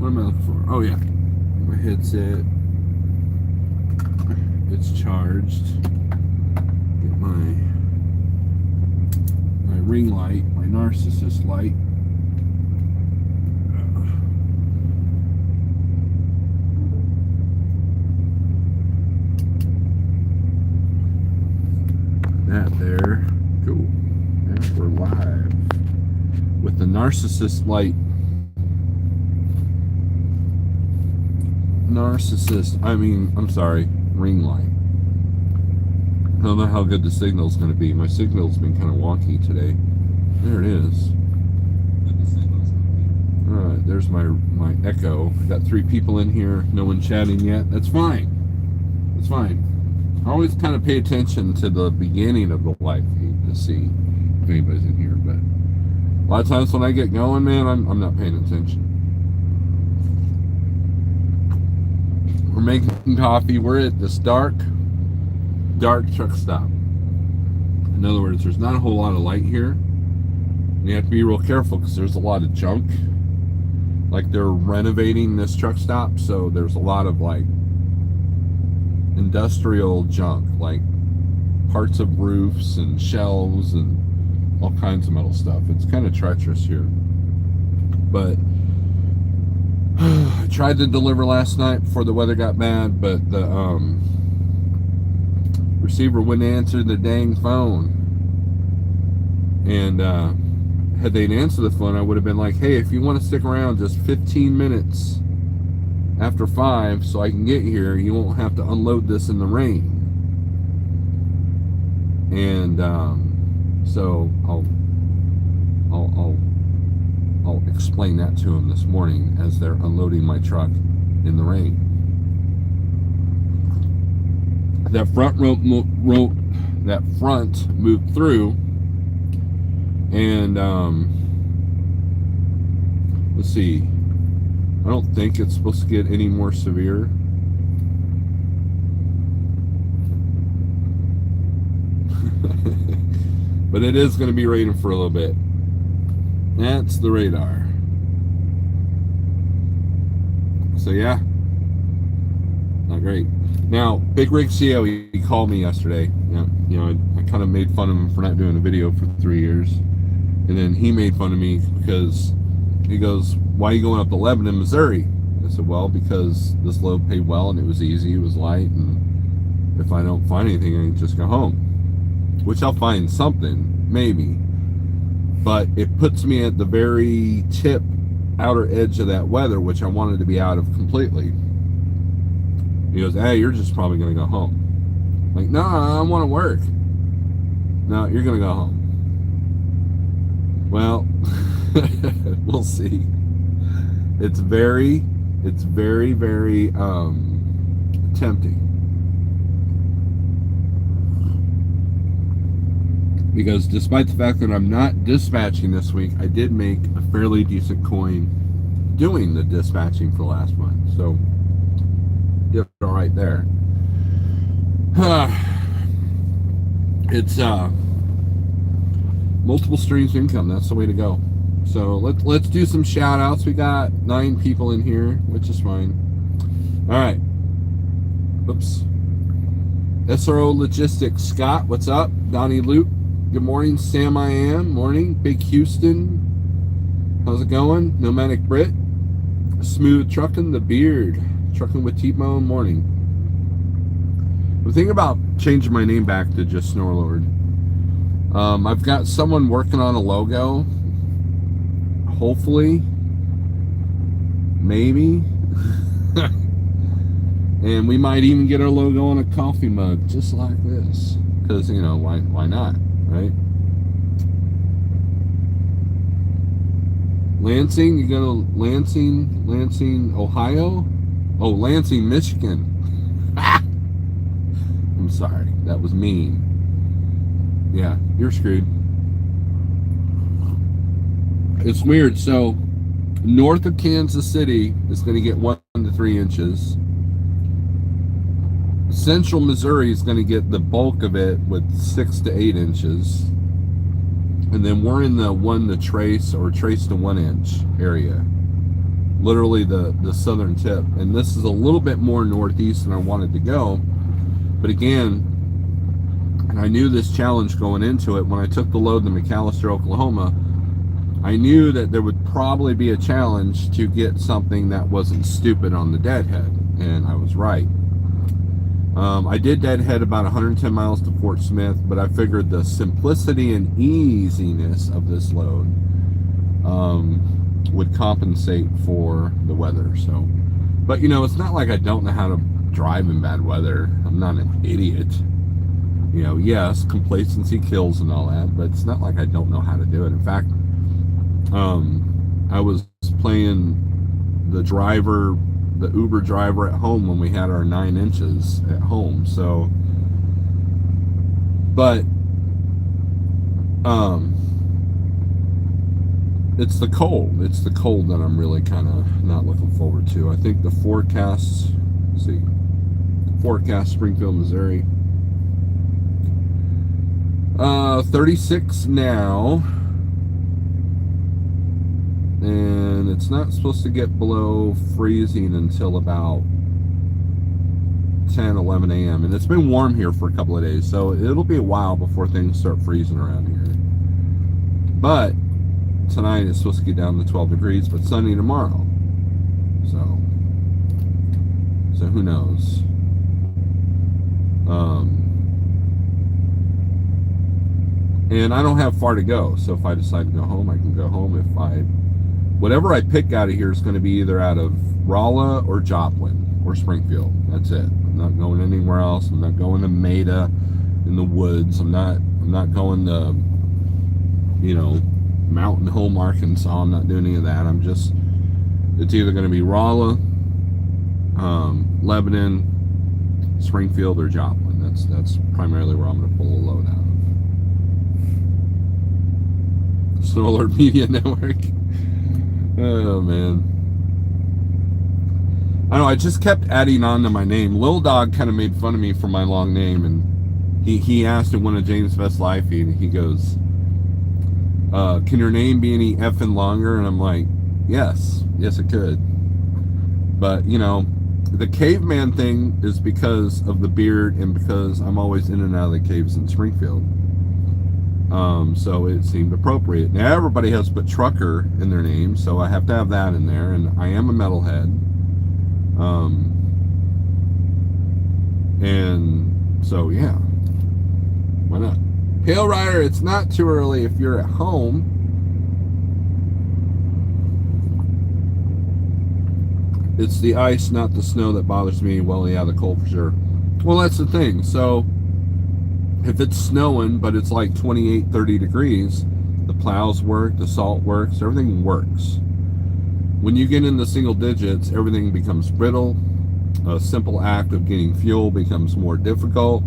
What am I looking for? Oh yeah, my headset. It's charged. Get my ring light, my narcissist light. That there. Cool. And we're live with the narcissist light. I'm sorry, ring light. I don't know how good the signal's going to be. My signal's been kind of wonky today. There it is. Alright, there's my echo. I got 3 people in here, no one chatting yet. That's fine. That's fine. I always kind of pay attention to the beginning of the live feed to see if anybody's in here, but a lot of times when I get going, man, I'm not paying attention. We're making coffee. We're at this dark truck stop. In other words, there's not a whole lot of light here. And you have to be real careful because there's a lot of junk. Like they're renovating this truck stop, so there's a lot of like industrial junk, like parts of roofs and shelves and all kinds of metal stuff. It's kind of treacherous here. But I tried to deliver last night before the weather got bad, but the receiver wouldn't answer the dang phone. And had they answered the phone, I would have been like, hey, if you want to stick around just 15 minutes after 5 so I can get here, you won't have to unload this in the rain. And so I'll explain that to them this morning as they're unloading my truck in the rain. That front moved through, and let's see. I don't think it's supposed to get any more severe. But it is going to be raining for a little bit. That's the radar. So yeah, not great. Now, Big Rig CO, he called me yesterday. You know, I kind of made fun of him for not doing a video for 3 years, and then he made fun of me because he goes, "Why are you going up to Lebanon, Missouri?" I said, "Well, because this load paid well and it was easy, it was light, and if I don't find anything, I can just go home." Which I'll find something, maybe. But it puts me at the very tip, outer edge of that weather, which I wanted to be out of completely. He goes, "Hey, you're just probably going to go home." I'm like, no, I want to work. No, you're going to go home. Well, we'll see. It's very, very tempting. Because despite the fact that I'm not dispatching this week, I did make a fairly decent coin doing the dispatching for last month. So, did all right there. It's multiple streams of income. That's the way to go. So let's do some shout outs. We got 9 people in here, which is fine. All right. Oops. SRO Logistics. Scott, what's up? Donnie Luke. Good morning, Sam. I am. Morning. Big Houston. How's it going? Nomadic Brit. Smooth Trucking. The Beard. Trucking with T-Bone. Morning. I'm thinking about changing my name back to just Snorelord. I've got someone working on a logo. Hopefully. Maybe. And we might even get our logo on a coffee mug, just like this. Because, you know, why not? Right? Lansing, you go to Lansing, Ohio? Oh, Lansing, Michigan. I'm sorry, that was mean. Yeah, you're screwed. It's weird. So, north of Kansas City is going to get 1 to 3 inches. Central Missouri is going to get the bulk of it with 6 to 8 inches. And then we're in the 1 to trace or trace to 1 inch area. literally the southern tip. And this is a little bit more northeast than I wanted to go. But again, and I knew this challenge going into it. When I took the load to McAllister, Oklahoma, I knew that there would probably be a challenge to get something that wasn't stupid on the deadhead, and I was right. I did deadhead about 110 miles to Fort Smith, but I figured the simplicity and easiness of this load would compensate for the weather. So, but you know, it's not like I don't know how to drive in bad weather. I'm not an idiot. You know, yes, complacency kills and all that, but it's not like I don't know how to do it. In fact, I was playing the Uber driver at home when we had our 9 inches at home. So, but it's the cold. It's the cold that I'm really kind of not looking forward to. I think the forecast, let's see, forecast Springfield, Missouri. 36 now. And it's not supposed to get below freezing until about 10, 11 a.m. And it's been warm here for a couple of days, so it'll be a while before things start freezing around here. But tonight it's supposed to get down to 12 degrees, but sunny tomorrow. So who knows? And I don't have far to go, so if I decide to go home, I can go home. Whatever I pick out of here is going to be either out of Rolla or Joplin or Springfield. That's it. I'm not going anywhere else. I'm not going to Maida in the woods. I'm not going to, Mountain Home, Arkansas. I'm not doing any of that. It's either going to be Rolla, Lebanon, Springfield, or Joplin. That's primarily where I'm going to pull a load out of. Snorelord Media Network. Oh man, I know. I just kept adding on to my name. Lil Dog kind of made fun of me for my long name, and he asked in one of James' best live feed, and he goes, "Can your name be any effing longer?" And I'm like, yes, it could. But the caveman thing is because of the beard and because I'm always in and out of the caves in Springfield. So it seemed appropriate. Now everybody has put trucker in their name, so I have to have that in there, and I am a metalhead. And so yeah, why not? Hail Rider, it's not too early if you're at home. It's the ice, not the snow, that bothers me. Well, yeah, the cold for sure. Well, that's the thing. So if it's snowing, but it's like 28, 30 degrees, the plows work, the salt works, everything works. When you get in the single digits, everything becomes brittle. A simple act of getting fuel becomes more difficult.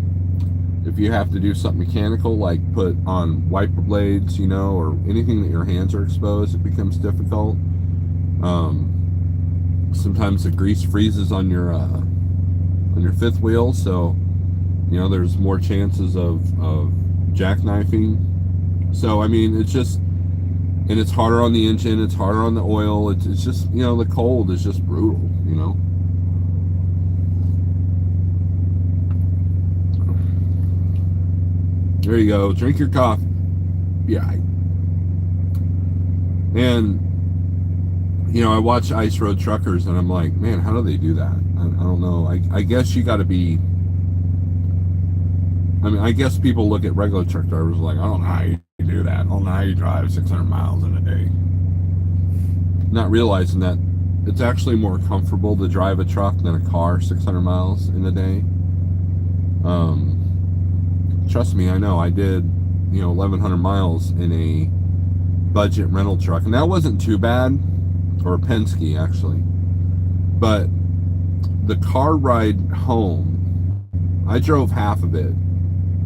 If you have to do something mechanical, like put on wiper blades, or anything that your hands are exposed, it becomes difficult. Sometimes the grease freezes on your fifth wheel, so there's more chances of jackknifing. So I mean, it's just, and it's harder on the engine, it's harder on the oil. It's just the cold is just brutal. There you go. Drink your coffee. Yeah. And I watch Ice Road Truckers, and I'm like, man, how do they do that? I don't know. I guess you got to be. I guess people look at regular truck drivers like, I don't know how you do that. I don't know how you drive 600 miles in a day. Not realizing that it's actually more comfortable to drive a truck than a car 600 miles in a day. Trust me, I know. I did, 1,100 miles in a budget rental truck, and that wasn't too bad, or a Penske actually. But the car ride home, I drove half of it.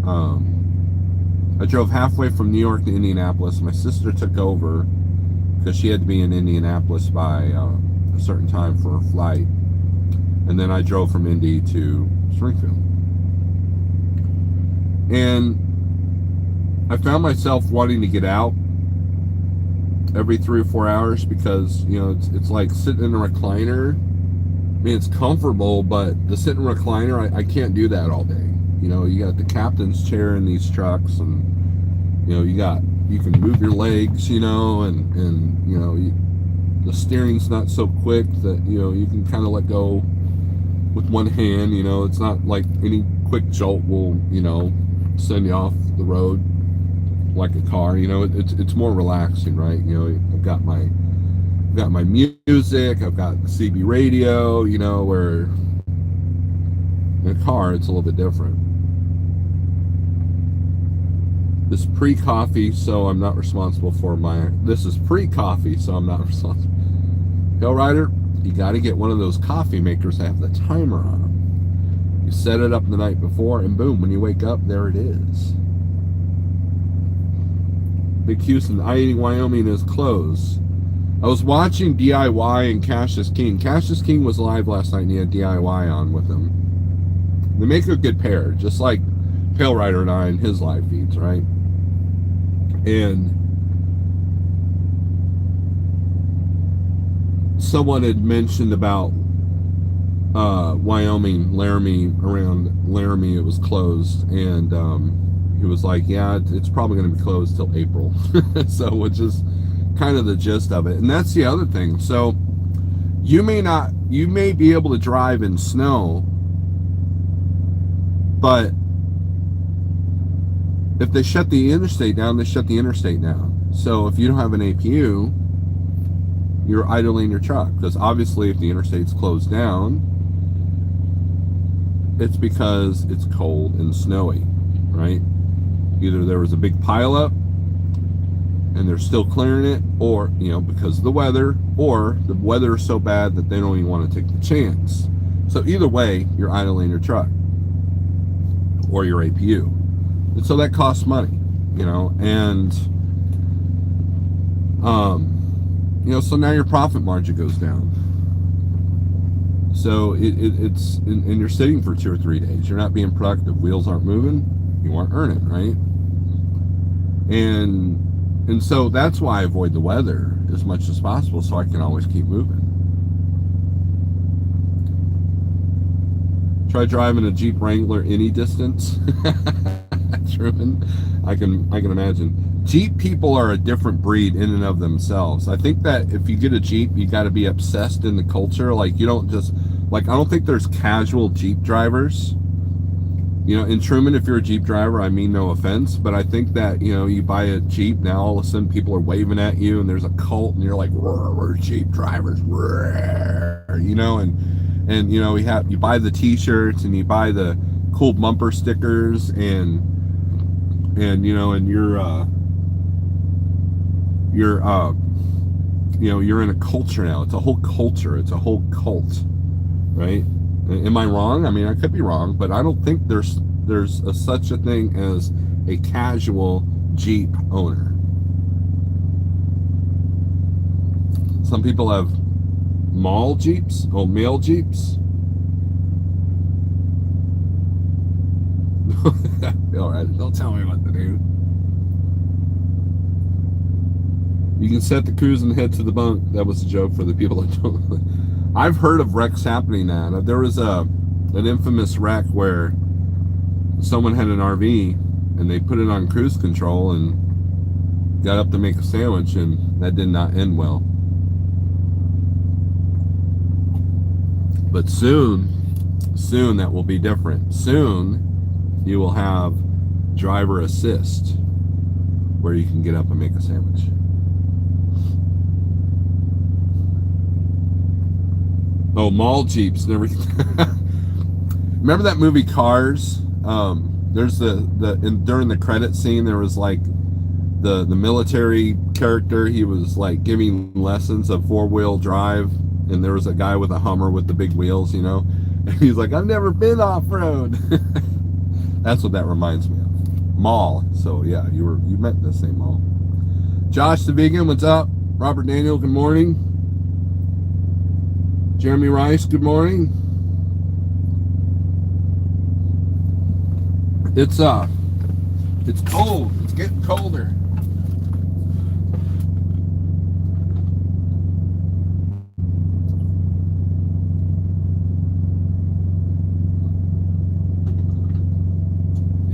I drove halfway from New York to Indianapolis. My sister took over because she had to be in Indianapolis by a certain time for a flight, and then I drove from Indy to Springfield. And I found myself wanting to get out, every 3 or 4 hours, because it's like sitting in a recliner. I mean, it's comfortable, but the sitting recliner, I can't do that all day. You got the captain's chair in these trucks, and you can move your legs, the steering's not so quick that you can kind of let go with one hand. It's not like any quick jolt will send you off the road like a car. It's more relaxing, right? I've got my music, I've got the CB radio, where in a car it's a little bit different. This pre-coffee, so I'm not responsible for this is pre-coffee, so I'm not responsible. Hell Rider, you got to get one of those coffee makers that have the timer on them. You set it up the night before, and boom, when you wake up, there it is. Big Houston, I-80 Wyoming is closed. I was watching DIY and Cassius King. Cassius King was live last night, and he had DIY on with him. They make a good pair, just like Pale Rider and I in his live feeds, right? And someone had mentioned about Wyoming, Laramie, around Laramie, it was closed, and he was like, yeah, it's probably going to be closed till April. So, which is kind of the gist of it. And that's the other thing. So you may be able to drive in snow, but if they shut the interstate down, they shut the interstate down. So if you don't have an APU, you're idling your truck, because obviously if the interstate's closed down, it's because it's cold and snowy, right? Either there was a big pileup and they're still clearing it, or because of the weather, or the weather is so bad that they don't even want to take the chance. So either way, you're idling your truck or your APU, and so that costs money, and so now your profit margin goes down. So it's and you're sitting for 2 or 3 days. You're not being productive. Wheels aren't moving. You aren't earning, right? And so that's why I avoid the weather as much as possible, so I can always keep moving. Try driving a Jeep Wrangler any distance. Truman, I can imagine. Jeep people are a different breed in and of themselves. I think that if you get a Jeep, you got to be obsessed in the culture. Like, you don't just, like, I don't think there's casual Jeep drivers. In Truman, if you're a Jeep driver, I mean no offense, but I think that, you buy a Jeep, now all of a sudden people are waving at you, and there's a cult, and you're like, we're Jeep drivers, and you buy the t-shirts, and you buy the cool bumper stickers, and you're in a culture now. It's a whole culture. It's a whole cult, right? Am I wrong? I mean, I could be wrong, but I don't think there's such a thing as a casual Jeep owner. Some people have mall Jeeps, male Jeeps. All right, don't tell me what to do. You can set the cruise and head to the bunk. That was a joke for the people that don't. I've heard of wrecks happening now. There was an infamous wreck where someone had an RV and they put it on cruise control and got up to make a sandwich, and that did not end well. But soon that will be different. Soon you will have driver assist where you can get up and make a sandwich. Oh, mall Jeeps and everything. Remember that movie Cars? There's during the credit scene, there was like the military character. He was like giving lessons of 4-wheel drive, and there was a guy with a Hummer with the big wheels, and he's like, I've never been off-road. That's what that reminds me of. Mall. So yeah, you meant the same mall. Josh the Vegan, what's up? Robert Daniel, good morning. Jeremy Rice, good morning. It's cold. It's getting colder.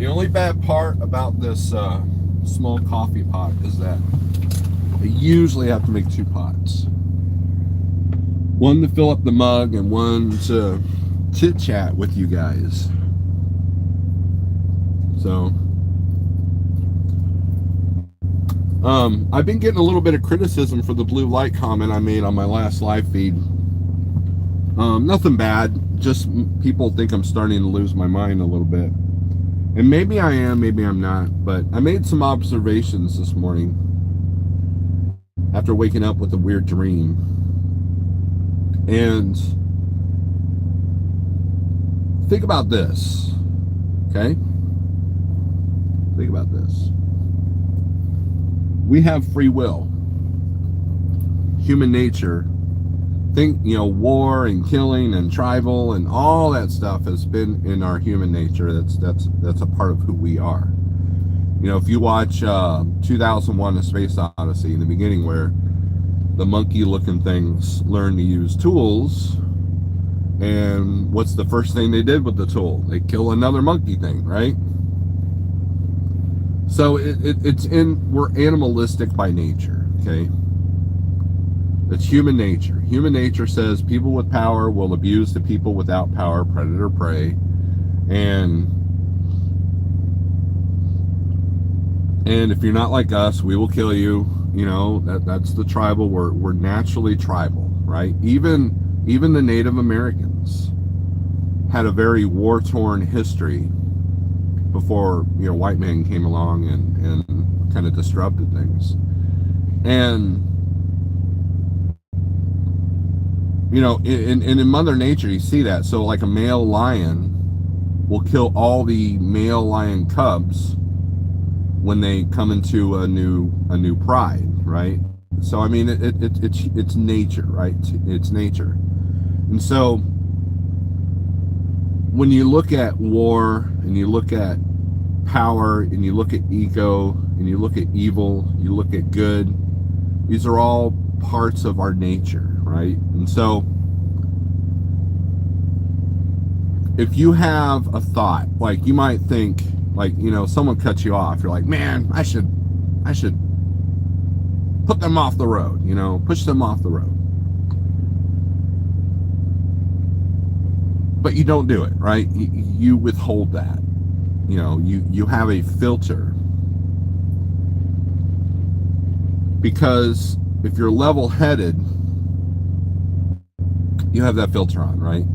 only bad part about this small coffee pot is that I usually have to make two pots. One to fill up the mug and one to chit chat with you guys. So, I've been getting a little bit of criticism for the blue light comment I made on my last live feed. Nothing bad, just people think I'm starting to lose my mind a little bit. And maybe I am, maybe I'm not, but I made some observations this morning after waking up with a weird dream. And think about this, okay? Think about this. We have free will. Human nature. Think, war and killing and tribal and all that stuff has been in our human nature. That's a part of who we are. If you watch 2001: A Space Odyssey, in the beginning, where the monkey-looking things learn to use tools, and what's the first thing they did with the tool? They kill another monkey thing, right? So we're animalistic by nature, okay? It's human nature. Human nature says people with power will abuse the people without power, predator, prey, and if you're not like us, we will kill you. That's the tribal. We're naturally tribal, right? Even the Native Americans had a very war-torn history before white men came along and kind of disrupted things. And in Mother Nature, you see that. So like a male lion will kill all the male lion cubs when they come into a new pride, right? So I mean, it's nature, right? It's nature. And so when you look at war and you look at power and you look at ego and you look at evil, you look at good, these are all parts of our nature, right? And so if you have a thought, like you might think, like, someone cuts you off, you're like, man, I should put them off the road, push them off the road. But you don't do it, right? You withhold that. You have a filter. Because if you're level-headed, you have that filter on, right?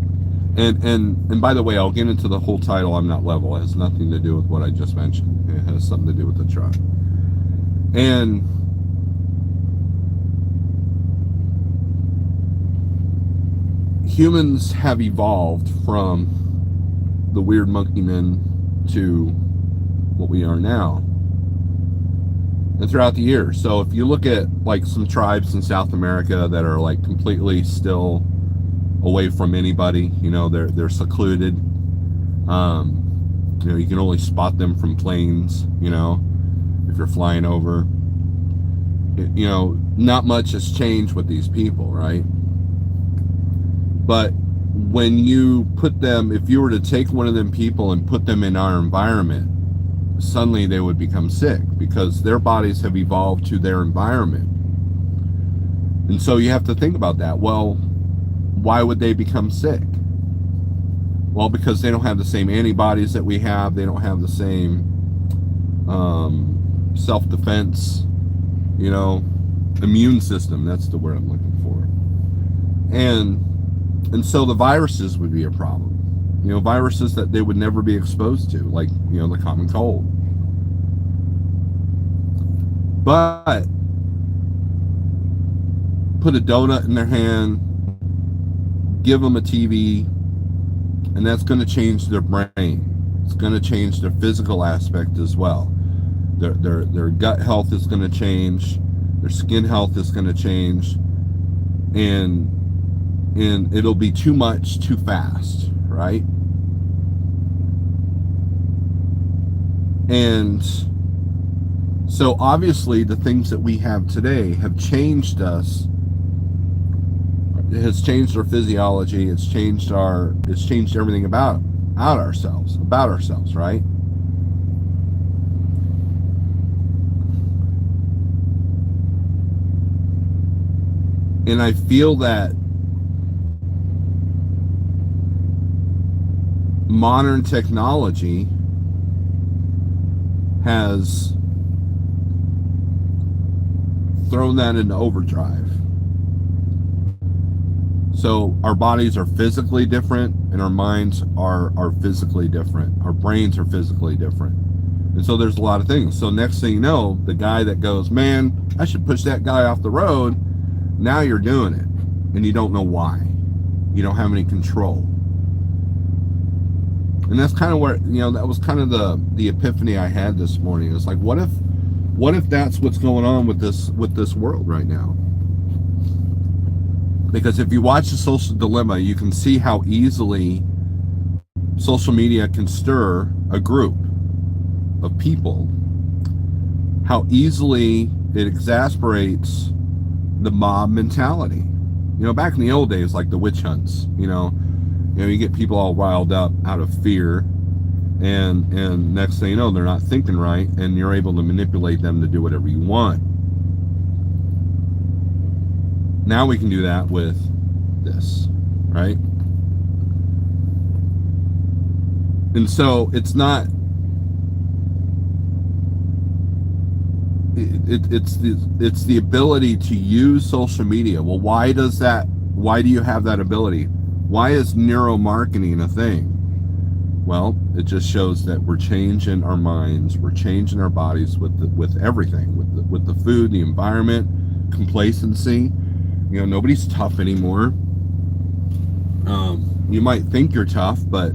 And by the way, I'll get into the whole title, I'm Not Level. It has nothing to do with what I just mentioned. It has something to do with the truck. And humans have evolved from the weird monkey men to what we are now. And throughout the years. So if you look at like some tribes in South America that are like completely still away from anybody, they're secluded. You can only spot them from planes, if you're flying over. Not much has changed with these people, right? But when you put them, if you were to take one of them people and put them in our environment, suddenly they would become sick because their bodies have evolved to their environment. And so you have to think about that. Well, why would they become sick? Well, because they don't have the same antibodies that we have. They don't have the same self-defense, immune system. That's the word I'm looking for. And so the viruses would be a problem. Viruses that they would never be exposed to, like, the common cold. But put a donut in their hand, give them a TV, and that's going to change their brain. It's going to change their physical aspect as well. Their gut health is going to change. Their skin health is going to change. And it'll be too much too fast, right? And so obviously the things that we have today have changed us. It has changed our physiology. It's changed everything about ourselves, right? And I feel that modern technology has thrown that into overdrive. So our bodies are physically different and our minds are physically different. Our brains are physically different. And so there's a lot of things. So next thing you know, the guy that goes, man, I should push that guy off the road, now you're doing it. And you don't know why. You don't have any control. And that's kind of where, that was kind of the epiphany I had this morning. It's like, what if that's what's going on with this world right now? Because if you watch The Social Dilemma, you can see how easily social media can stir a group of people, how easily it exasperates the mob mentality. Back in the old days, like the witch hunts, you get people all riled up out of fear, and next thing you know, they're not thinking right, and you're able to manipulate them to do whatever you want. Now we can do that with this, right? And so it's not. It's the ability to use social media. Well, why do you have that ability? Why is neuromarketing a thing? Well, it just shows that we're changing our minds, we're changing our bodies with everything, with the food, the environment, complacency. Nobody's tough anymore. You might think you're tough, but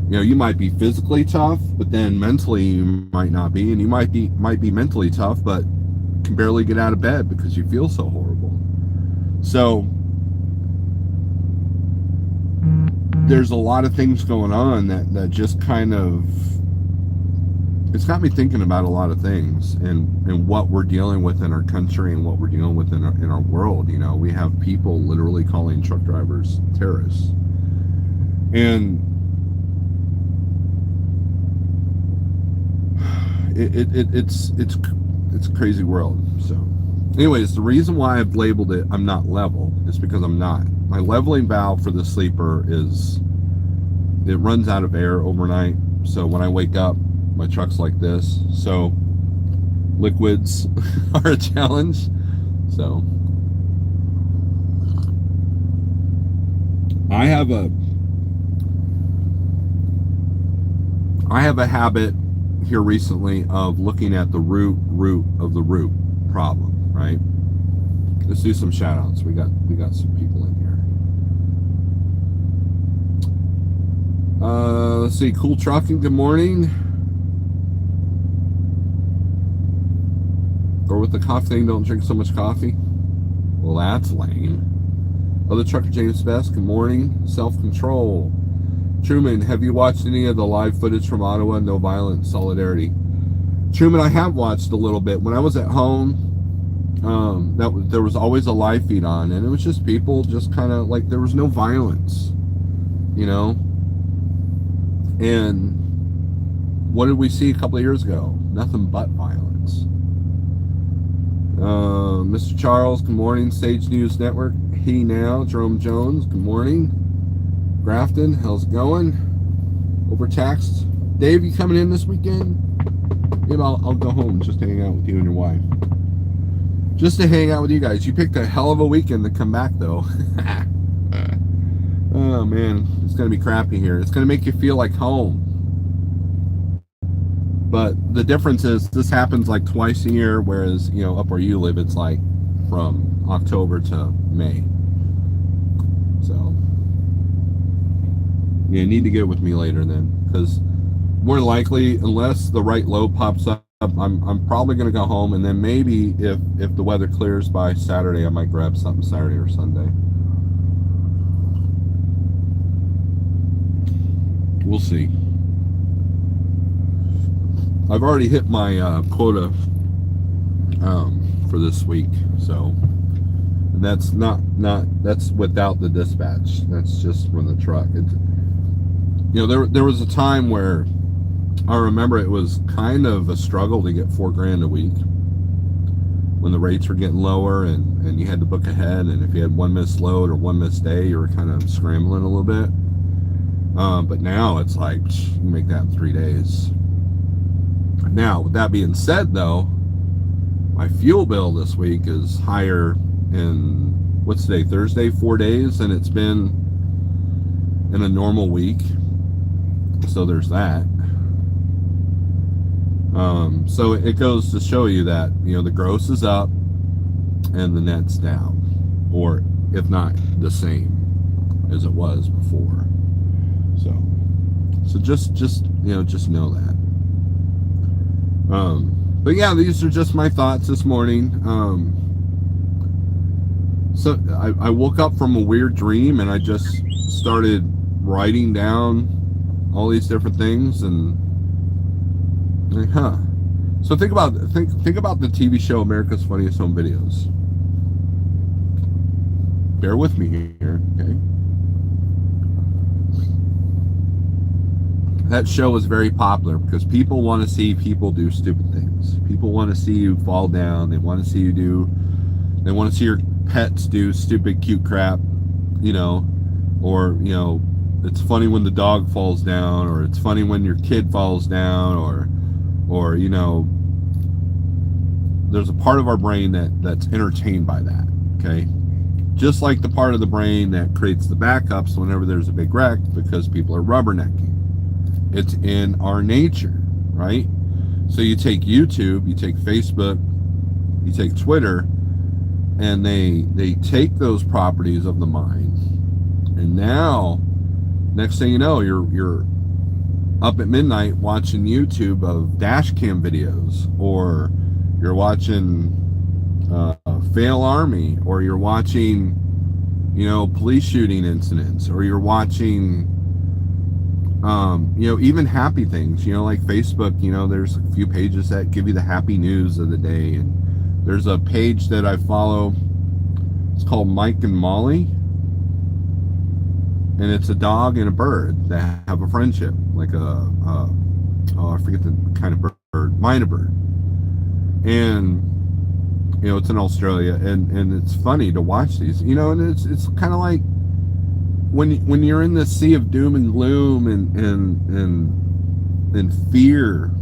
you might be physically tough, but then mentally you might not be, and you might be mentally tough, but can barely get out of bed because you feel so horrible. So there's a lot of things going on that just kind of, it's got me thinking about a lot of things and what we're dealing with in our country and what we're dealing with in our world. We have people literally calling truck drivers terrorists, and it's a crazy world. So anyways, the reason why I've labeled it I'm not level is because I'm not. My leveling valve for the sleeper it runs out of air overnight, so when I wake up my truck's like this. So liquids are a challenge. So I have a habit here recently of looking at the root of the root problem, right? Let's do some shout outs. We got some people in here. Let's see. Cool Trucking, good morning. Or with the coffee thing, don't drink so much coffee. Well, that's lame. Other Trucker James Best, good morning. Self-control. Truman, have you watched any of the live footage from Ottawa? No violence, solidarity. Truman, I have watched a little bit. When I was at home, there was always a live feed on, and it was just people just kind of like, there was no violence, And what did we see a couple of years ago? Nothing but violence. Mr. Charles, good morning. Sage News Network, He Now. Jerome Jones, good morning. Grafton, how's it going? Overtaxed. Dave, you coming in this weekend? Maybe I'll go home just to hang out with you and your wife. Just to hang out with you guys. You picked a hell of a weekend to come back, though. Oh, man. It's going to be crappy here. It's going to make you feel like home. But the difference is this happens like twice a year, whereas, up where you live, it's like from October to May. So you need to get with me later then, because more likely, unless the right load pops up, I'm probably going to go home, and then maybe if the weather clears by Saturday, I might grab something Saturday or Sunday. We'll see. I've already hit my quota for this week, so that's that's without the dispatch. That's just from the truck. There was a time where I remember it was kind of a struggle to get $4,000 a week, when the rates were getting lower and you had to book ahead, and if you had one missed load or one missed day, you were kind of scrambling a little bit. But now it's like, you make that in 3 days. Now, with that being said, though, my fuel bill this week is higher in, what's today, Thursday, 4 days, than it's been in a normal week. So there's that. So it goes to show you that, the gross is up and the net's down, or if not the same as it was before. So just know that. But yeah, these are just my thoughts this morning. So I woke up from a weird dream, and I just started writing down all these different things, and So think about the TV show America's Funniest Home Videos. Bear with me here, okay? That show is very popular because people want to see people do stupid things. People want to see you fall down. They want to see your pets do stupid, cute crap, or, it's funny when the dog falls down, or it's funny when your kid falls down, or there's a part of our brain that's entertained by that, okay? Just like the part of the brain that creates the backups whenever there's a big wreck, because people are rubbernecking. It's in our nature, right? So you take YouTube, you take Facebook, you take Twitter, and they take those properties of the mind, and now, next thing you know, you're up at midnight watching YouTube of dash cam videos, or you're watching Fail Army, or you're watching, police shooting incidents, or you're watching, even happy things, like Facebook, there's a few pages that give you the happy news of the day. And there's a page that I follow, it's called Mike and Molly, and it's a dog and a bird that have a friendship, like I forget the kind of bird, mynah bird. And it's in Australia, and it's funny to watch these, and it's kind of like when you're in the sea of doom and gloom and fear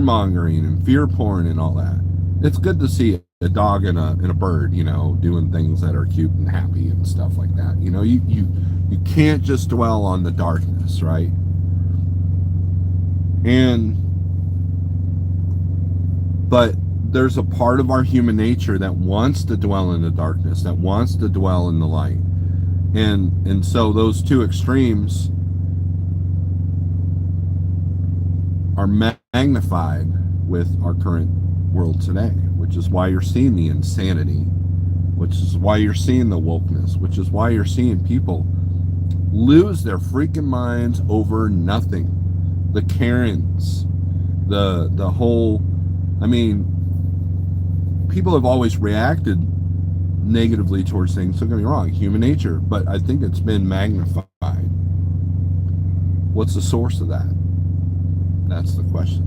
mongering and fear porn and all that. It's good to see a dog and a bird, doing things that are cute and happy and stuff like that. You can't just dwell on the darkness, right? But there's a part of our human nature that wants to dwell in the darkness, that wants to dwell in the light. And so those two extremes are magnified with our current world today, which is why you're seeing the insanity, which is why you're seeing the wokeness, which is why you're seeing people lose their freaking minds over nothing. The Karens, the whole, people have always reacted negatively towards things, don't get me wrong, human nature, but I think it's been magnified. What's the source of that? That's the question.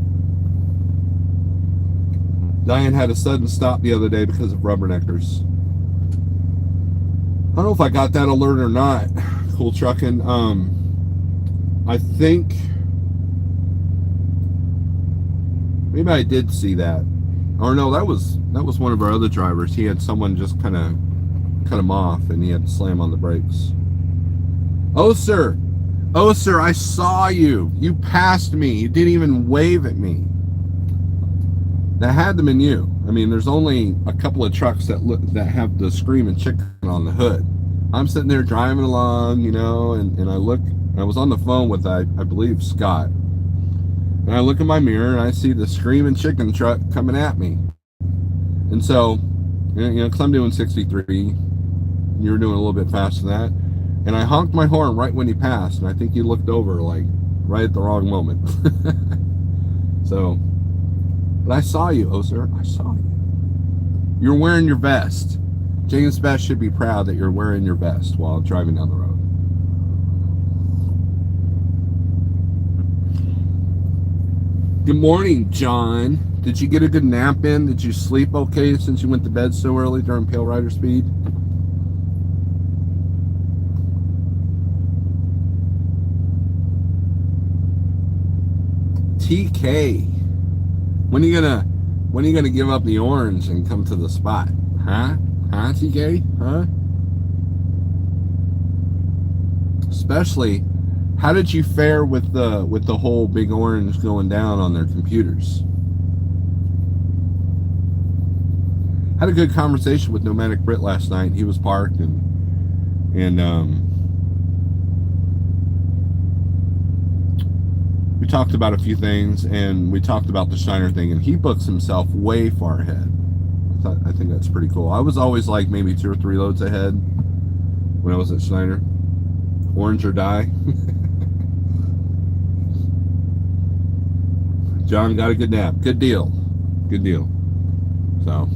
Diane had a sudden stop the other day because of rubberneckers. I don't know if I got that alert or not. Cool trucking. I think maybe I did see that. Or no, that was one of our other drivers. He had someone just kind of cut him off, and he had to slam on the brakes. Oh sir, I saw you. You passed me. You didn't even wave at me. That had to been you. There's only a couple of trucks that have the screaming chicken on the hood. I'm sitting there driving along, and I look. I was on the phone with I believe Scott. And I look in my mirror and I see the screaming chicken truck coming at me. And so, because I'm doing 63, you were doing a little bit faster than that. And I honked my horn right when he passed. And I think he looked over like right at the wrong moment. So, but I saw you, oh sir, I saw you. You're wearing your vest. James Best should be proud that you're wearing your vest while driving down the road. Good morning, John. Did you get a good nap in? Did you sleep okay since you went to bed so early during Pale Rider Speed? TK, when are you gonna give up the orange and come to the spot? Huh? Huh, TK? Huh? Especially, how did you fare with the whole Big Orange going down on their computers? Had a good conversation with Nomadic Brit last night. He was parked and we talked about a few things, and we talked about the Shiner thing, and he books himself way far ahead. I think that's pretty cool. I was always like maybe 2 or 3 loads ahead when I was at Shiner. Orange or die. John got a good nap. Good deal. Good deal. So.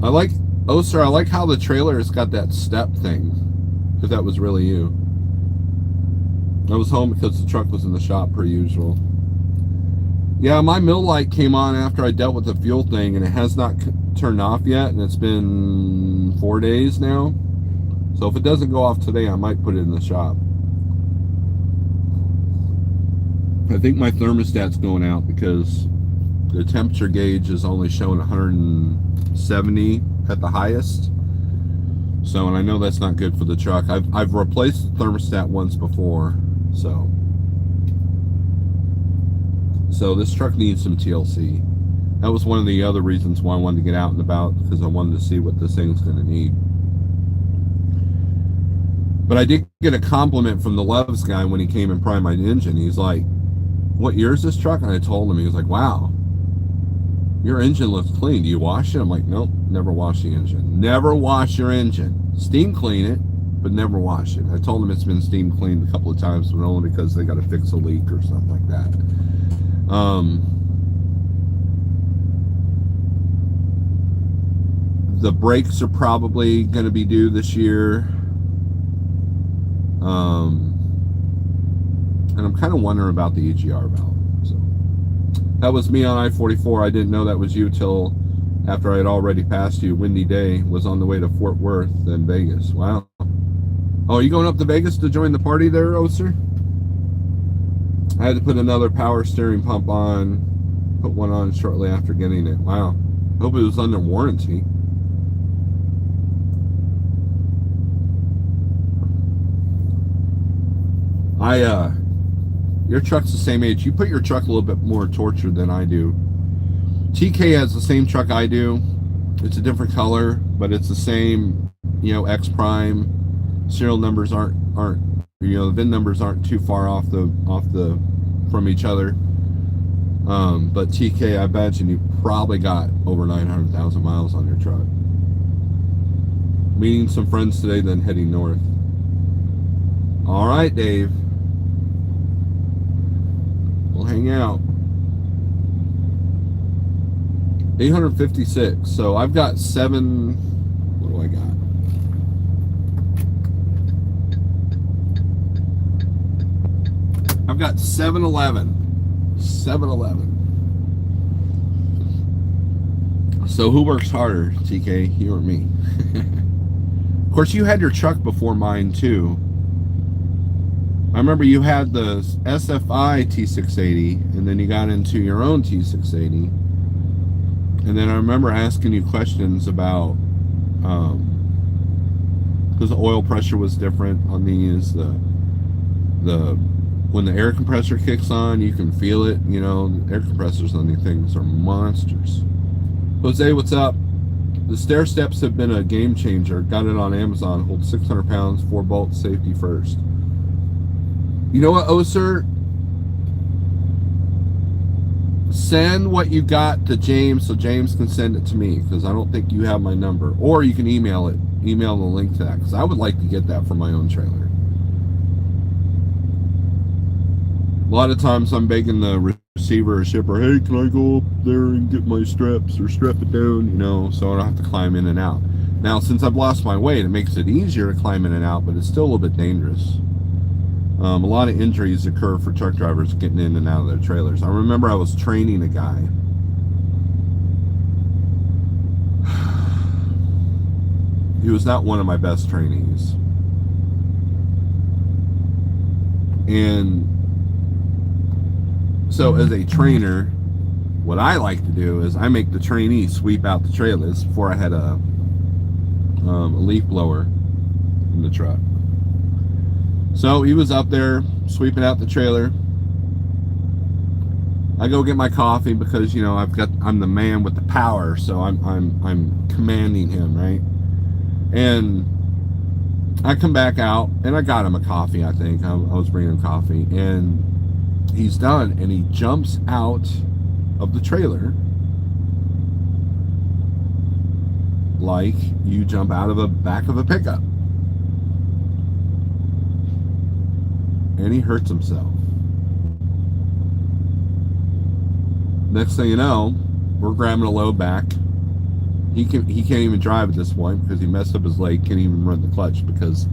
I like, oh sir, I like how the trailer has got that step thing. If that was really you. I was home because the truck was in the shop per usual. Yeah, my mill light came on after I dealt with the fuel thing, and it has not turned off yet, and it's been 4 days now. So if it doesn't go off today, I might put it in the shop. I think my thermostat's going out because the temperature gauge is only showing 170 at the highest. So, and I know that's not good for the truck. I've replaced the thermostat once before, so this truck needs some TLC. That was one of the other reasons why I wanted to get out and about, because I wanted to see what this thing's going to need. But I did get a compliment from the Loves guy when he came and primed my engine. He's like, "What year is this truck?" And I told him. He was like, "Wow, your engine looks clean. Do you wash it?" I'm like, "Nope, never wash the engine. Never wash your engine. Steam clean it, but never wash it." I told him it's been steam cleaned a couple of times, but only because they got to fix a leak or something like that. The brakes are probably going to be due this year. And I'm kind of wondering about the EGR valve. So that was me on I-44. I didn't know that was you till after I had already passed you. Windy day, was on the way to Fort Worth, then Vegas. Wow. Oh, are you going up to Vegas to join the party there, Oster? I had to put another power steering pump on, put one on shortly after getting it. Wow. Hope it was under warranty. Your truck's the same age. You put your truck a little bit more tortured than I do. TK has the same truck I do. It's a different color, but it's the same, X Prime. Serial numbers aren't the VIN numbers aren't too far off from each other. But TK, I imagine you probably got over 900,000 miles on your truck. Meeting some friends today, then heading north. All right, Dave. We'll hang out. 856. So I've got 7. What do I got? I've got 711. 711. So who works harder, TK, you or me? Of course, you had your truck before mine too. I remember you had the SFI T680, and then you got into your own T680. And then I remember asking you questions about, because the oil pressure was different on these. When the air compressor kicks on, you can feel it. The air compressors on these things are monsters. Jose, what's up? The stair steps have been a game changer. Got it on Amazon. Holds 600 pounds, 4 bolts, safety first. You know what, Oser? Send what you got to James so James can send it to me, because I don't think you have my number. Or you can email it. Email the link to that, because I would like to get that for my own trailer. A lot of times I'm begging the receiver or shipper, "Hey, can I go up there and get my straps or strap it down?" So I don't have to climb in and out. Now, since I've lost my weight, it makes it easier to climb in and out, but it's still a little bit dangerous. A lot of injuries occur for truck drivers getting in and out of their trailers. I remember I was training a guy. He was not one of my best trainees. And so as a trainer, what I like to do is I make the trainee sweep out the trailers. Before I had a leaf blower in the truck. So he was up there sweeping out the trailer. I go get my coffee because, you know, I'm the man with the power, so I'm commanding him, right? And I come back out and I got him a coffee. I think I was bringing him coffee, and he's done, and he jumps out of the trailer like you jump out of the back of a pickup, and he hurts himself. Next thing you know, we're grabbing a load back. He can't even drive at this point because he messed up his leg. Can't even run the clutch because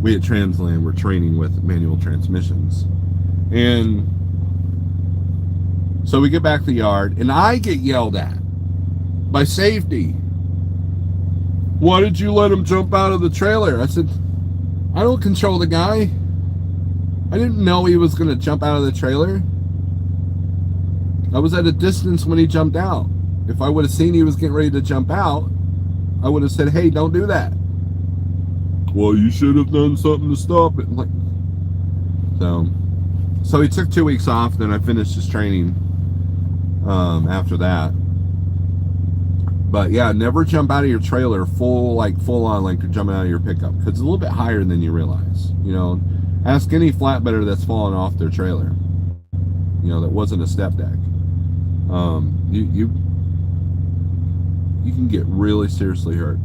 we at Transland were training with manual transmissions. And so we get back to the yard, and I get yelled at by safety. Why did you let him jump out of the trailer? I said, I don't control the guy. I didn't know he was going to jump out of the trailer. I was at a distance when he jumped out. If I would have seen he was getting ready to jump out, I would have said, hey, don't do that. Well, you should have done something to stop it. Like, so he took 2 weeks off, then I finished his training after that. But yeah, never jump out of your trailer full on like you're jumping out of your pickup, because it's a little bit higher than you realize. You know, ask any flatbedder that's fallen off their trailer, you know, that wasn't a step deck. You can get really seriously hurt.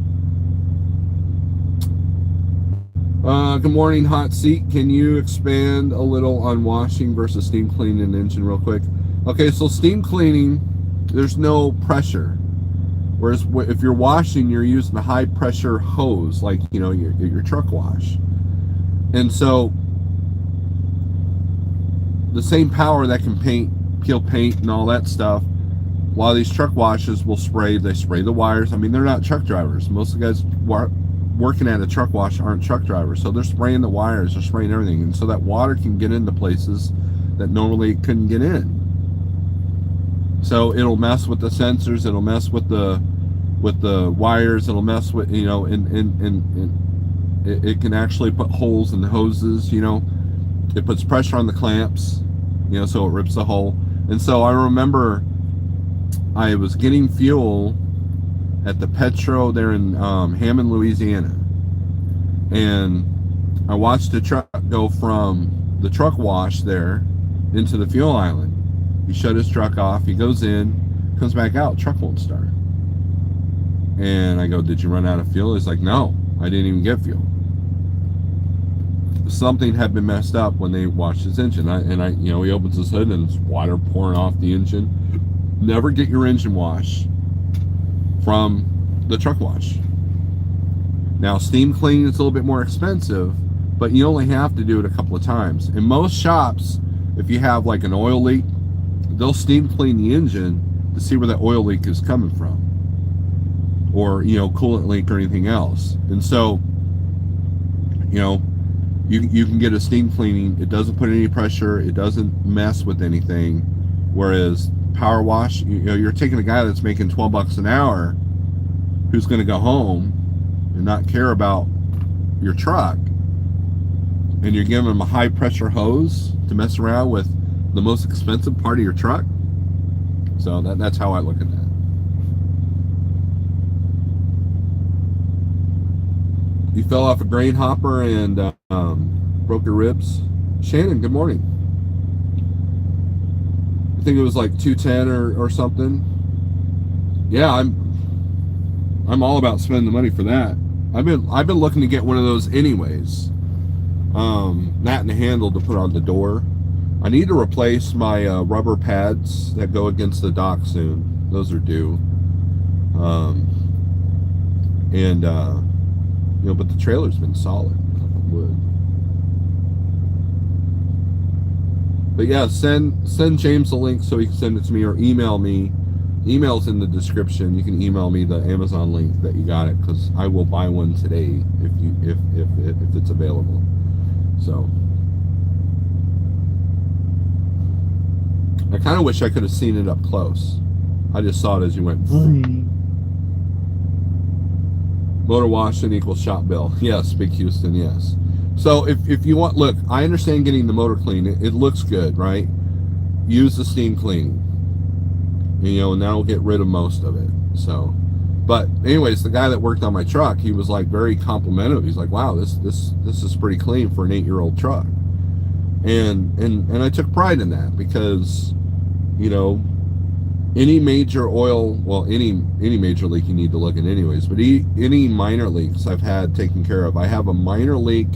Good morning, Hot Seat. Can you expand a little on washing versus steam cleaning an engine real quick? Okay, so steam cleaning, there's no pressure. Whereas if you're washing, you're using a high pressure hose, like, you know, your truck wash. And so the same power that can peel paint and all that stuff, while these truck washes will spray the wires. I mean, they're not truck drivers. Most of the guys working at a truck wash aren't truck drivers, so they're spraying the wires, they're spraying everything, and so that water can get into places that normally it couldn't get in. So it'll mess with the sensors, it'll mess with the wires, it'll mess with, you know, and it can actually put holes in the hoses, you know. It puts pressure on the clamps, you know, so it rips the hole. And so I remember I was getting fuel at the Petro there in Hammond, Louisiana, and I watched the truck go from the truck wash there into the fuel island. He shut his truck off, he goes in, comes back out, truck won't start. And I go, did you run out of fuel? He's like, no, I didn't even get fuel. Something had been messed up when they washed his engine. You know, he opens his hood and there's water pouring off the engine. Never get your engine wash from the truck wash. Now, steam cleaning is a little bit more expensive, but you only have to do it a couple of times. In most shops, if you have like an oil leak, they'll steam clean the engine to see where that oil leak is coming from, or, you know, coolant leak or anything else. And so, you know, you can get a steam cleaning. It doesn't put any pressure, it doesn't mess with anything. Whereas power wash, you know, you're taking a guy that's making $12 an hour who's going to go home and not care about your truck, and you're giving him a high pressure hose to mess around with the most expensive part of your truck. So that's how I look at that. You fell off a grain hopper and broke your ribs. Shannon, good morning. I think it was like 210 or something. Yeah, I'm all about spending the money for that. I've been looking to get one of those anyways. That and a handle to put on the door. I need to replace my rubber pads that go against the dock soon. Those are due. You know, but the trailer's been solid. Wood. But yeah, send James the link so he can send it to me, or email me. Email's in the description. You can email me the Amazon link that you got it, because I will buy one today if it's available. So I kind of wish I could have seen it up close. I just saw it as you went. Vroom. Motor washing equals shop bill. Yes, Big Houston, yes. So if you want, look, I understand getting the motor clean. It looks good, right? Use the steam cleaning. And that'll get rid of most of it. So, but anyways, the guy that worked on my truck, he was like very complimentary. He's like, wow, this is pretty clean for an 8-year-old truck. And I took pride in that, because, any major oil, well, any major leak you need to look at anyways, but any minor leaks I've had taken care of. I have a minor leak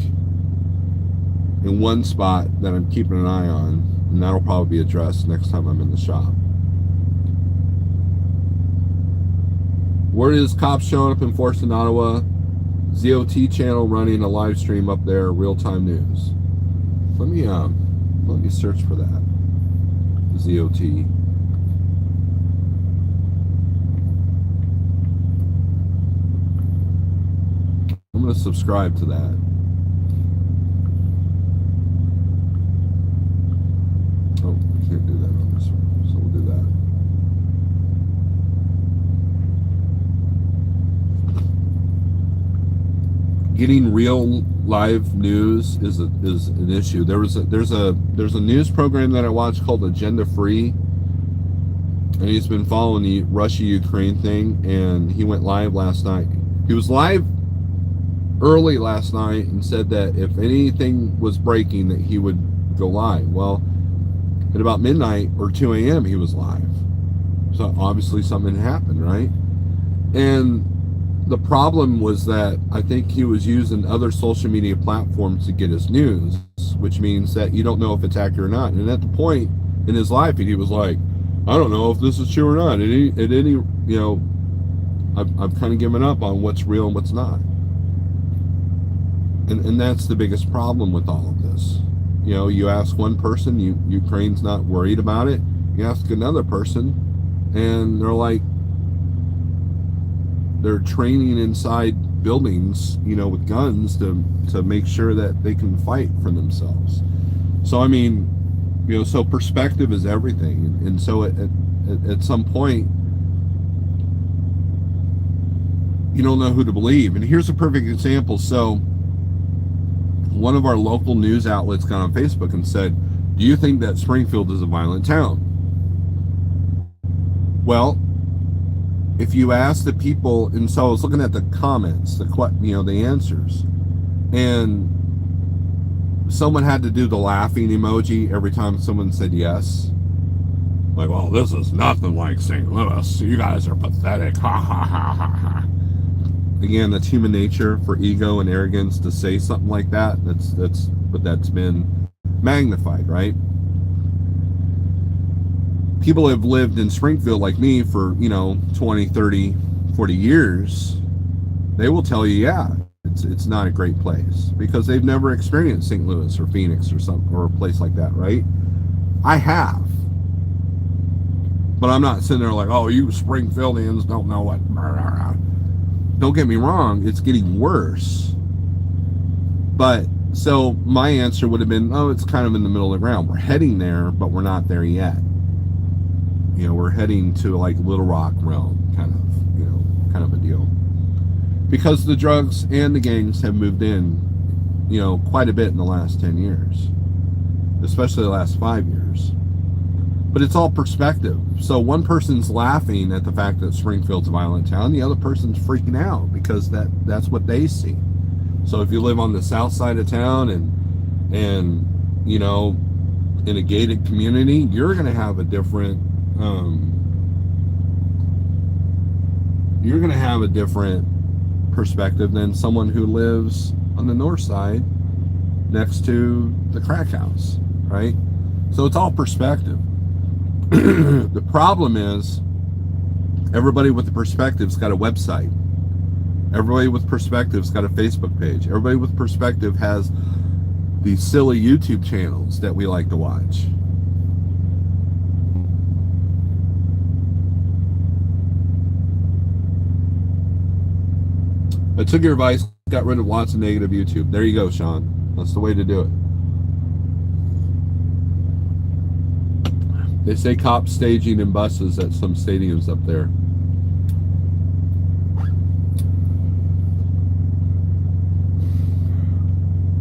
in one spot that I'm keeping an eye on, and that'll probably be addressed next time I'm in the shop. Word is cops showing up in force in Ottawa. ZOT channel running a live stream up there, real-time news. Let me search for that. ZOT. I'm going to subscribe to that. Oh, I can't do that on this one, so we'll do that. Getting real live news is an issue. There's a news program that I watch called Agenda Free, and he's been following the Russia-Ukraine thing, and he went live last night. He was live early last night and said that if anything was breaking, that he would go live. Well, at about midnight or 2 a.m. he was live. So obviously something happened, right? And the problem was that I think he was using other social media platforms to get his news, which means that you don't know if it's accurate or not. And at the point in his life, he was like, I don't know if this is true or not. I've kind of given up on what's real and what's not. And that's the biggest problem with all of this. You ask one person, Ukraine's not worried about it. You ask another person, and they're like, they're training inside buildings, with guns to make sure that they can fight for themselves. So, I mean, so perspective is everything. And so at some point, you don't know who to believe. And here's a perfect example. So, one of our local news outlets got on Facebook and said, do you think that Springfield is a violent town? Well, if you ask the people, and so I was looking at the comments, the answers, and someone had to do the laughing emoji every time someone said yes. Like, well, this is nothing like St. Louis. You guys are pathetic. Ha ha ha ha ha. Again, that's human nature for ego and arrogance to say something like that. That's been magnified, right? People have lived in Springfield like me for 20, 30, 40 years. They will tell you, yeah, it's not a great place, because they've never experienced St. Louis or Phoenix or a place like that, right? I have, but I'm not sitting there like, oh, you Springfieldians don't know what. Don't get me wrong, it's getting worse. But so my answer would have been, oh, it's kind of in the middle of the ground. We're heading there, but we're not there yet. We're heading to like Little Rock realm, kind of a deal. Because the drugs and the gangs have moved in, quite a bit in the last 10 years, especially the last 5 years. But it's all perspective. So one person's laughing at the fact that Springfield's a violent town, the other person's freaking out because that's what they see. So if you live on the south side of town and in a gated community, you're going to have a different perspective than someone who lives on the north side next to the crack house, right? So it's all perspective. The problem is everybody with the perspective's got a website. Everybody with perspective's got a Facebook page. Everybody with perspective has these silly YouTube channels that we like to watch. I took your advice, got rid of lots of negative YouTube. There you go, Sean. That's the way to do it. They say cops staging in buses at some stadiums up there.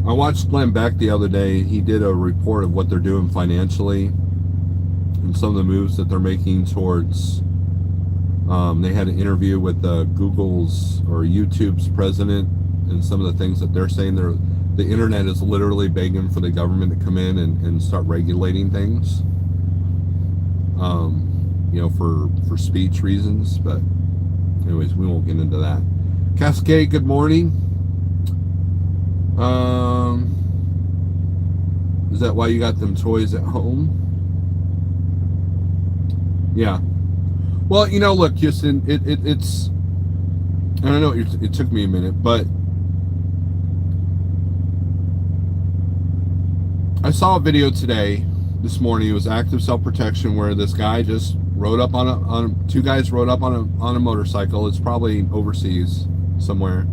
I watched Glenn Beck the other day. He did a report of what they're doing financially and some of the moves that they're making towards. They had an interview with Google's or YouTube's president, and some of the things that they're saying. The internet is literally begging for the government to come in and start regulating things. For speech reasons. But anyways, we won't get into that. Cascade, good morning. Is that why you got them toys at home? Yeah. Well, look, Houston, it's. I don't know. It took me a minute, but I saw a video today. This morning, it was active self-protection, where this guy just rode up two guys rode up on a motorcycle. It's probably overseas somewhere,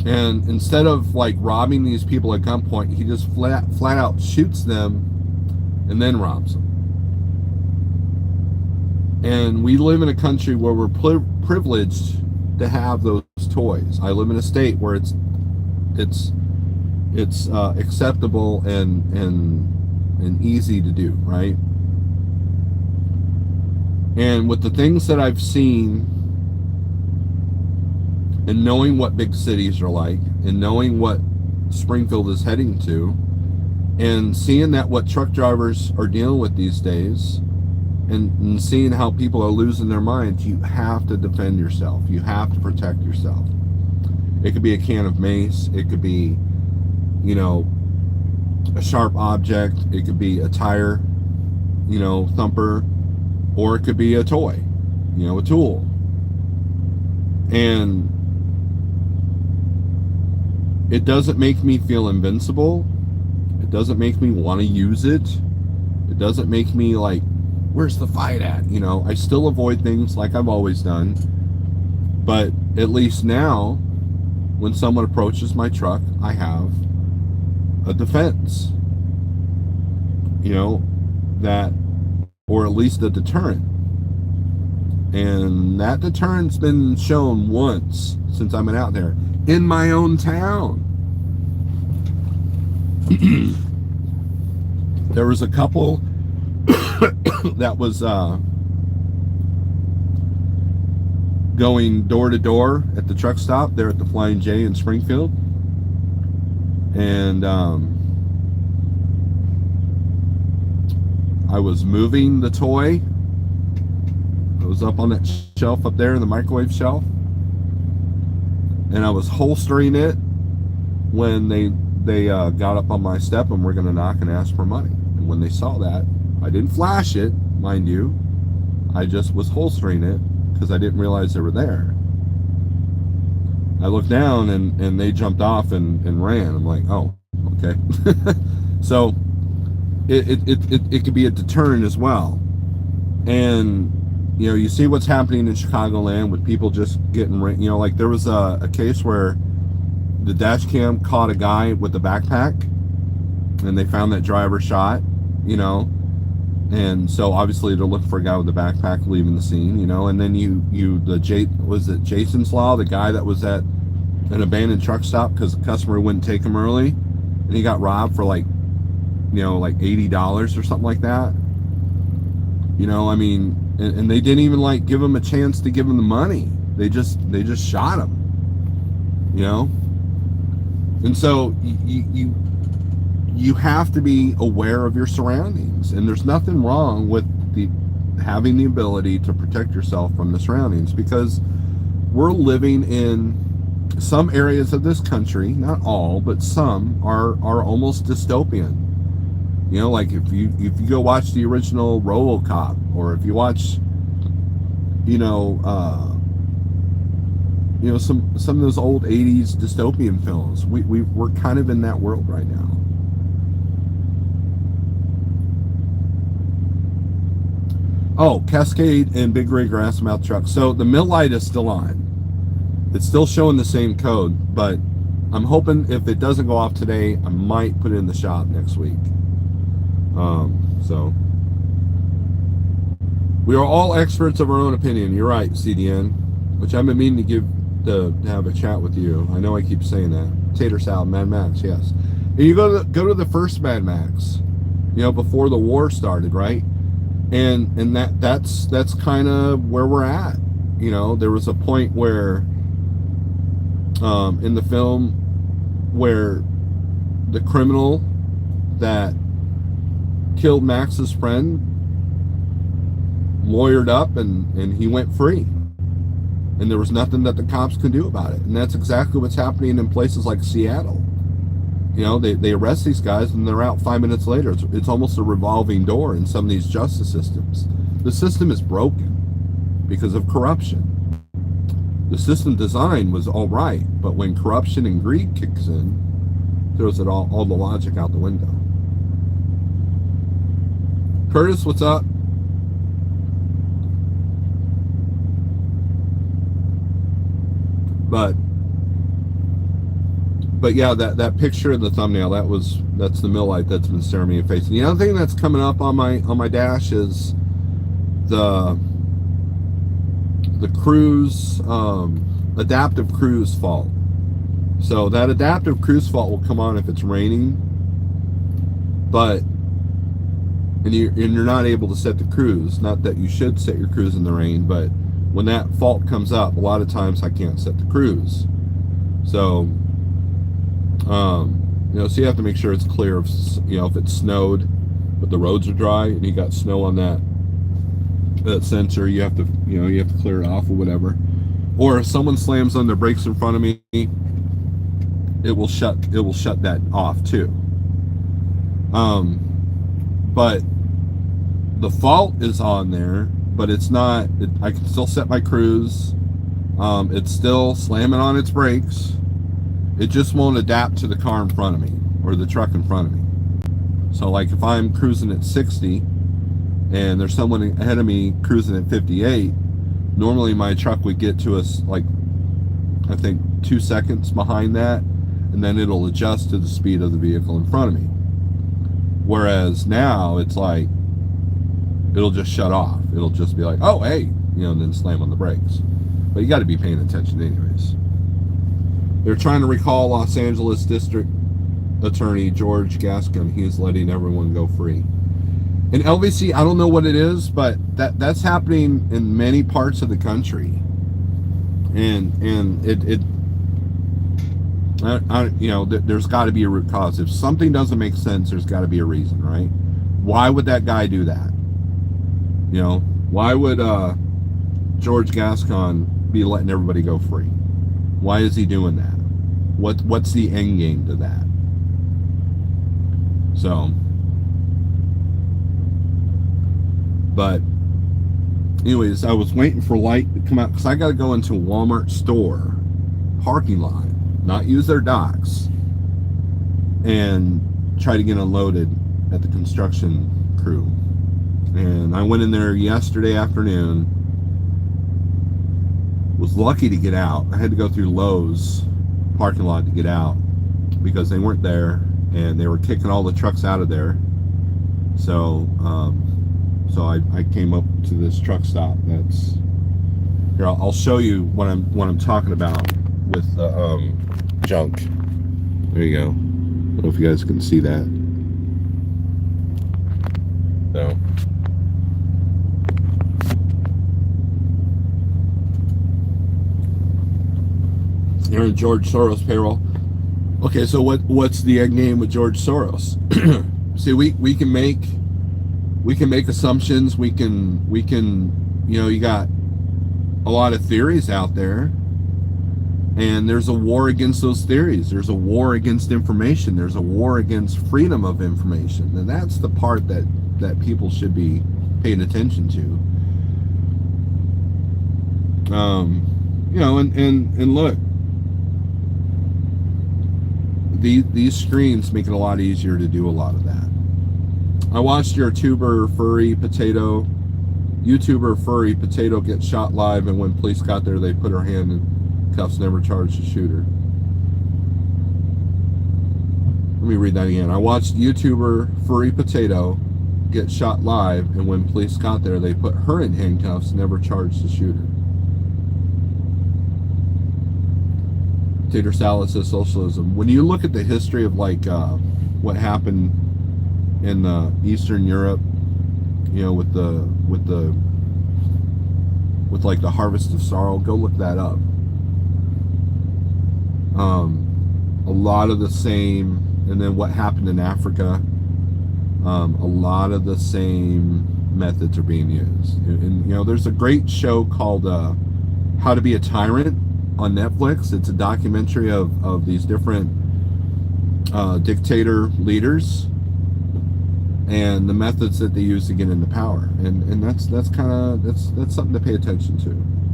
and instead of like robbing these people at gunpoint, he just flat out shoots them and then robs them. And we live in a country where we're privileged to have those toys. I live in a state where it's acceptable and easy to do, right? And with the things that I've seen, and knowing what big cities are like, and knowing what Springfield is heading to, and seeing that what truck drivers are dealing with these days, and seeing how people are losing their minds, you have to defend yourself. You have to protect yourself. It could be a can of mace. It could be, a sharp object. It could be a tire, thumper, or it could be a toy, a tool. And it doesn't make me feel invincible. It doesn't make me want to use it. It doesn't make me like, where's the fight at? I still avoid things like I've always done. But at least now, when someone approaches my truck, I have a defense. That, or at least a deterrent. And that deterrent's been shown once since I've been out there in my own town. There was a couple that was going door to door at the truck stop there at the Flying J in Springfield. And I was moving the toy. I was up on that shelf up there in the microwave shelf, and I was holstering it when they got up on my step and were going to knock and ask for money. And when they saw that, I didn't flash it, mind you. I just was holstering it because I didn't realize they were there. I looked down and they jumped off and ran. I'm like, oh, okay. So it could be a deterrent as well. And you see what's happening in Chicagoland with people just getting, like there was a case where the dash cam caught a guy with a backpack, and they found that driver shot, and so obviously they're looking for a guy with a backpack leaving the scene, and then was it Jason's Law, the guy that was at an abandoned truck stop because the customer wouldn't take him early, and he got robbed for like $80 or something like that. And they didn't even like give him a chance to give him the money. They just shot him. And so you have to be aware of your surroundings, and there's nothing wrong with having the ability to protect yourself from the surroundings, because we're living in some areas of this country, not all, but some are almost dystopian. Like if you go watch the original RoboCop, or if you watch, some of those old 80s dystopian films, we're kind of in that world right now. Oh, Cascade and Big Rig are asking about the truck. So the mill light is still on. It's still showing the same code, but I'm hoping if it doesn't go off today, I might put it in the shop next week. So we are all experts of our own opinion. You're right, CDN, which I've been meaning to have a chat with you. I know I keep saying that. Tater salad, Mad Max, yes. And you go to the first Mad Max, before the war started, right? And that's kind of where we're at. There was a point where in the film where the criminal that killed Max's friend lawyered up and he went free. And there was nothing that the cops could do about it. And that's exactly what's happening in places like Seattle. They arrest these guys and they're out 5 minutes later. It's almost a revolving door in some of these justice systems. The system is broken because of corruption. The system design was all right, but when corruption and greed kicks in, throws it all the logic out the window. Curtis, what's up? But yeah, that picture in the thumbnail, that's the mill light that's been staring me in the face. And the other thing that's coming up on my dash is the cruise adaptive cruise fault. So that adaptive cruise fault will come on if it's raining, and you're not able to set the cruise. Not that you should set your cruise in the rain, but when that fault comes up, a lot of times I can't set the cruise. So so you have to make sure it's clear of, if it snowed but the roads are dry and you got snow on that sensor, you have to clear it off or whatever. Or if someone slams on the brakes in front of me, it will shut that off too. But the fault is on there, but it's not. I can still set my cruise. It's still slamming on its brakes. It just won't adapt to the car in front of me or the truck in front of me. So like if I'm cruising at 60 and there's someone ahead of me cruising at 58, normally my truck would get to us like, I think 2 seconds behind that, and then it'll adjust to the speed of the vehicle in front of me. Whereas now it's like, it'll just shut off. It'll just be like, oh, hey, and then slam on the brakes. But you got to be paying attention anyways. They're trying to recall Los Angeles District Attorney George Gascon. He is letting everyone go free. In LVC, I don't know what it is, but that's happening in many parts of the country. And there's got to be a root cause. If something doesn't make sense, there's got to be a reason, right? Why would that guy do that? Why would George Gascon be letting everybody go free? Why is he doing that? What's the end game to that? So, but anyways, I was waiting for light to come out because I got to go into a Walmart store parking lot, not use their docks, and try to get unloaded at the construction crew. And I went in there yesterday afternoon. Was lucky to get out. I had to go through Lowe's parking lot to get out because they weren't there and they were kicking all the trucks out of there. So I came up to this truck stop. That's here. I'll show you what I'm talking about with the junk. There you go. I don't know if you guys can see that. So. You're in George Soros payroll. Okay, so what's the end game with George Soros? See, we can make assumptions. We can you got a lot of theories out there, and there's a war against those theories. There's a war against information. There's a war against freedom of information, and that's the part that people should be paying attention to. And look. These screens make it a lot easier to do a lot of that. I watched your YouTuber Furry Potato get shot live, and when police got there, they put her hand Cuffs never charged the shooter. Let me read that again. I watched YouTuber Furry Potato get shot live, and when police got there, they put her in handcuffs, never charged the shooter. Tater Salad says socialism. When you look at the history of like what happened in Eastern Europe, you know, with like the harvest of sorrow, go look that up. A lot of the same, and then what happened in Africa, a lot of the same methods are being used. And you know, there's a great show called How to Be a Tyrant on Netflix. It's a documentary of these different dictator leaders and the methods that they use to get into power. And that's something to pay attention to.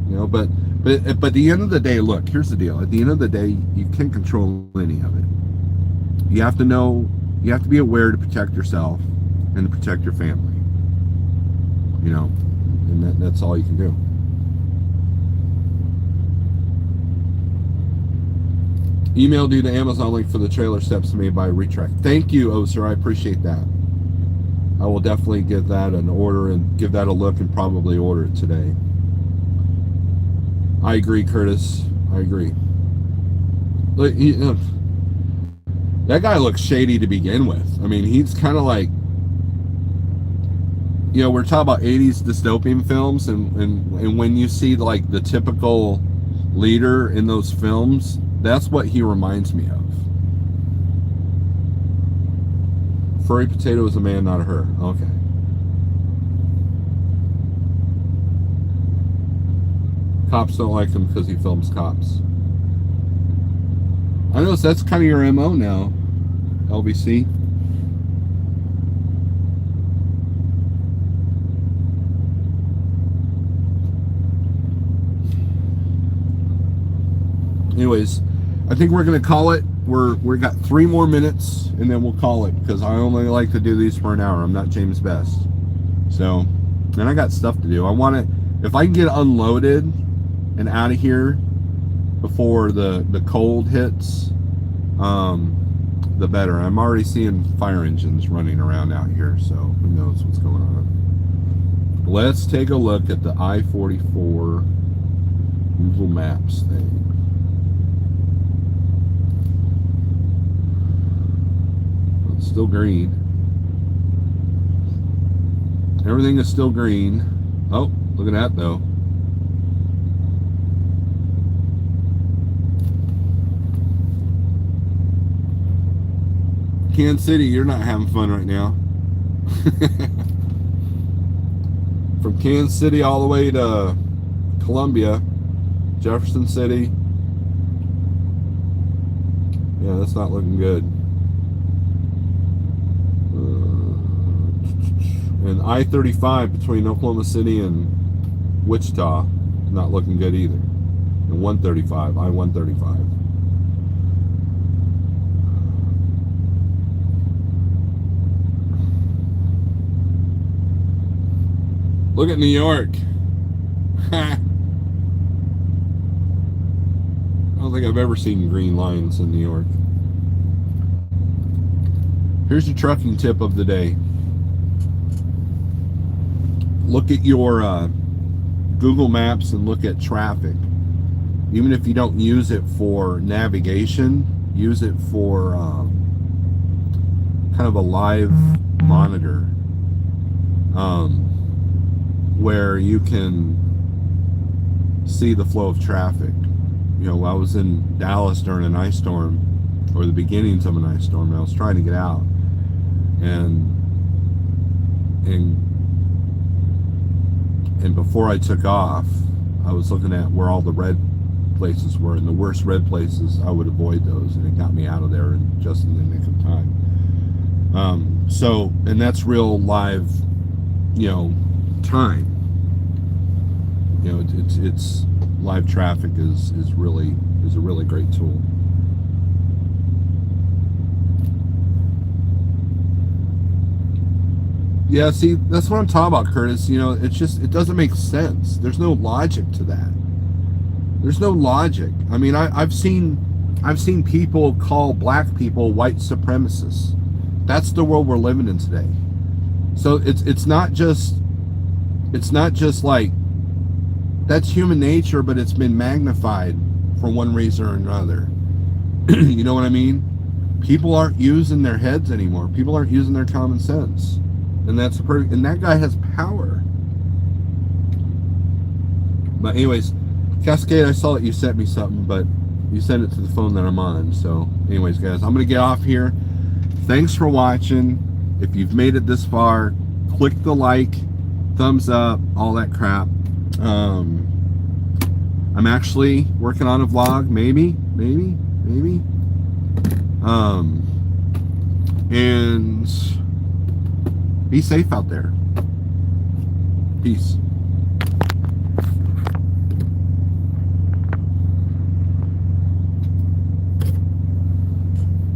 You know, but at the end of the day, look, here's the deal. At the end of the day, you can't control any of it. You have to know, you have to be aware to protect yourself and to protect your family. You know, and that's all you can do. Email due to Amazon link for the trailer steps made by Retract. Thank you, oh sir, I appreciate that. I will definitely give that an order and give that a look and probably order it today. I agree, Curtis. I agree. Look, that guy looks shady to begin with. I mean, he's kind of like, you know, we're talking about 80s dystopian films, and when you see like the typical leader in those films, that's what he reminds me of. Furry Potato is a man, not a her. Okay. Cops don't like him because he films cops. I know, so that's kind of your MO now, LBC. Anyways, I think we're gonna call it. We got 3 more minutes and then we'll call it, because I only like to do these for an hour. I'm not James Best. So, and I got stuff to do. I want to, if I can get unloaded and out of here before the cold hits, the better. I'm already seeing fire engines running around out here, so who knows what's going on. Let's take a look at the I-44 Google Maps thing. It's still green. Everything is still green. Oh, look at that though. Kansas City, you're not having fun right now. From Kansas City all the way to Columbia, Jefferson City. Yeah, that's not looking good. And I-35 between Oklahoma City and Wichita, not looking good either. And 135, I-135. Look at New York. I don't think I've ever seen green lines in New York. Here's your trucking tip of the day. Look at your Google Maps and look at traffic. Even if you don't use it for navigation, use it for kind of a live monitor, where you can see the flow of traffic. You know, I was in Dallas during an ice storm, or the beginnings of an ice storm, and I was trying to get out, and before I took off, I was looking at where all the red places were, and the worst red places, I would avoid those, and it got me out of there just in the nick of time. So, and that's real live, you know, time. You know, it's live traffic is a really great tool. Yeah, see, that's what I'm talking about, Curtis. You know, it's just, it doesn't make sense. There's no logic to that. There's no logic. I mean, I've seen people call black people white supremacists. That's the world we're living in today. So it's not just like that's human nature, but it's been magnified for one reason or another. You know what I mean? People aren't using their heads anymore. People aren't using their common sense, and and that guy has power. But anyways, Cascade, I saw that you sent me something, but you sent it to the phone that I'm on. So anyways, guys, I'm gonna get off here. Thanks for watching. If you've made it this far, click the like, thumbs up, all that crap. I'm actually working on a vlog, maybe. And be safe out there. Peace.